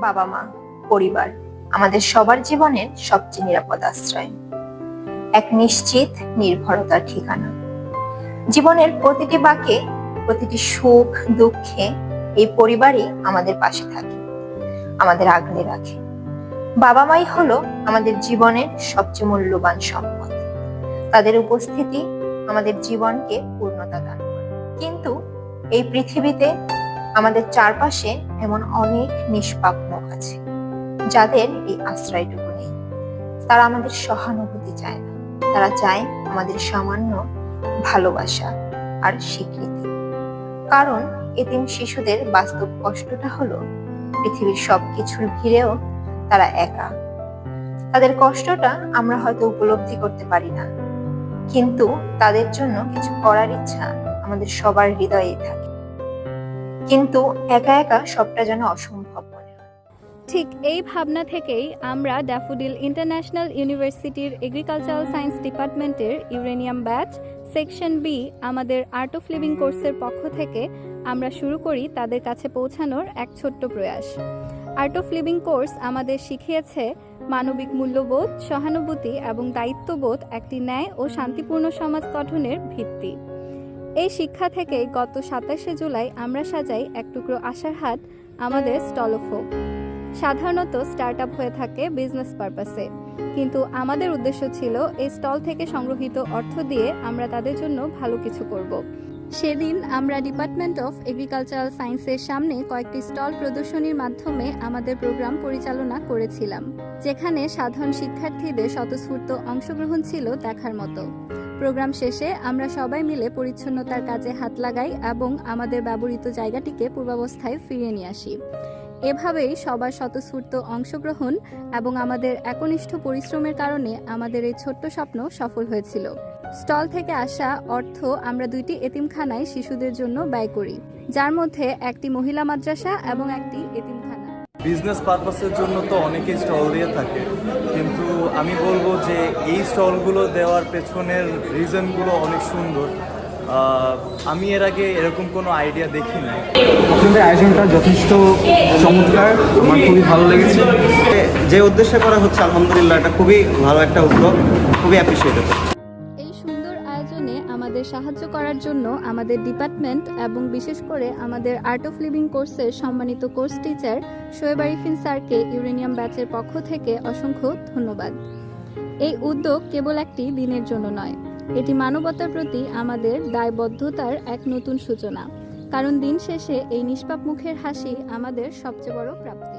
বাবা মা, পরিবার আমাদের সবার জীবনের সবচেয়ে নিরাপদ আশ্রয়, এক নিশ্চিত নির্ভরতার ঠিকানা। জীবনের প্রতিটি বাঁকে, প্রতিটি সুখ দুঃখে এই পরিবারই আমাদের পাশে থাকে, আমাদের আগলে রাখে। বাবা মাই হলো আমাদের জীবনের সবচেয়ে মূল্যবান সম্পদ। তাদের উপস্থিতি আমাদের জীবনকে পূর্ণতা দান করে। কিন্তু এই পৃথিবীতে আমাদের চারপাশে এমন অনেক নিষ্পাপ মুখ আছে যাদের এই আশ্রয়টুকু নেই। তারা আমাদের সহানুভূতি চায় না, তারা চায় আমাদের সামান্য ভালোবাসা আর স্বীকৃতি। কারণ এতিম শিশুদের বাস্তব কষ্টটা হলো পৃথিবীর সবকিছুর ভিড়েও তারা একা। তাদের কষ্টটা আমরা হয়তো উপলব্ধি করতে পারি না, কিন্তু তাদের জন্য কিছু করার ইচ্ছা আমাদের সবার হৃদয়েই থাকে। কিন্তু একা একা সবটা যেন অসম্ভব মনে হয়। ঠিক এই ভাবনা থেকেই আমরা ড্যাফোডিল ইন্টারন্যাশনাল ইউনিভার্সিটির এগ্রিকালচারাল সায়েন্স ডিপার্টমেন্টের ইউরেনিয়াম ব্যাচ সেকশন বি আমাদের আর্ট অফ লিভিং কোর্সের পক্ষ থেকে আমরা শুরু করি তাদের কাছে পৌঁছানোর এক ছোট্ট প্রয়াস। আর্ট অফ লিভিং কোর্স আমাদের শিখিয়েছে মানবিক মূল্যবোধ, সহানুভূতি এবং দায়িত্ববোধ একটি ন্যায় ও শান্তিপূর্ণ সমাজ গঠনের ভিত্তি। এই শিক্ষা থেকে গত 27শে জুলাই আমরা সাজাই এক টুকরো আশার হাট আমাদের স্টল অফ হোপ। সাধারণত স্টার্ট আপ হয়ে থাকে বিজনেস পারপাসে, কিন্তু আমাদের উদ্দেশ্য ছিল এই স্টল থেকে সংগ্রহিত অর্থ দিয়ে আমরা তাদের জন্য ভালো কিছু করব। সেদিন আমরা ডিপার্টমেন্ট অফ এগ্রিকালচারাল সায়েন্সের সামনে কয়েকটি স্টল প্রদর্শনীর মাধ্যমে আমাদের প্রোগ্রাম পরিচালনা করেছিলাম, যেখানে সাধারণ শিক্ষার্থীদের স্বতঃস্ফূর্ত অংশগ্রহণ ছিল দেখার মতো। প্রোগ্রাম শেষে আমরা সবাই মিলে পরিচ্ছন্নতার কাজে হাত লাগাই এবং আমাদের ব্যবহৃত জায়গাটিকে পূর্বাবস্থায় ফিরিয়ে নিয়ে আসি। এভাবেই সবার স্বতঃস্ফূর্ত অংশগ্রহণ এবং আমাদের একনিষ্ঠ পরিশ্রমের কারণে আমাদের এই ছোট্ট স্বপ্ন সফল হয়েছিল। স্টল থেকে আসা অর্থ আমরা 2টি এতিমখানায় শিশুদের জন্য ব্যয় করি, যার মধ্যে একটি মহিলা মাদ্রাসা এবং একটি এতিমখানা। বিজনেস পারপাসের জন্য তো অনেকেই স্টল দিয়ে থাকে, কিন্তু আমি বলবো যে এই স্টলগুলো দেওয়ার পেছনের রিজনগুলো অনেক সুন্দর। আমি এর আগে এরকম কোনো আইডিয়া দেখি নাই। আপনাদের আয়োজনটা যথেষ্ট চমৎকার, আমার খুবই ভালো লেগেছে। যে উদ্দেশ্যে করা হচ্ছে আলহামদুলিল্লাহ এটা খুবই ভালো একটা উদ্যোগ, খুবই অ্যাপ্রিসিয়েটেড। এই সুন্দর আয়োজনে আমাদের সাহায্য করার জন্য আমাদের ডিপার্টমেন্ট এবং বিশেষ করে আমাদের আর্ট অফ লিভিং কোর্সের সম্মানিত কোর্স টিচার শোয়েব আরিফিন স্যারকে ইউরেনিয়াম ব্যাচের পক্ষ থেকে অসংখ্য ধন্যবাদ। এই উদ্যোগ কেবল একটি দিনের জন্য নয়, এটি মানবতার প্রতি আমাদের দায়বদ্ধতার এক নতুন সূচনা। কারণ দিন শেষে এই নিষ্পাপ মুখের হাসি আমাদের সবচেয়ে বড় প্রাপ্তি।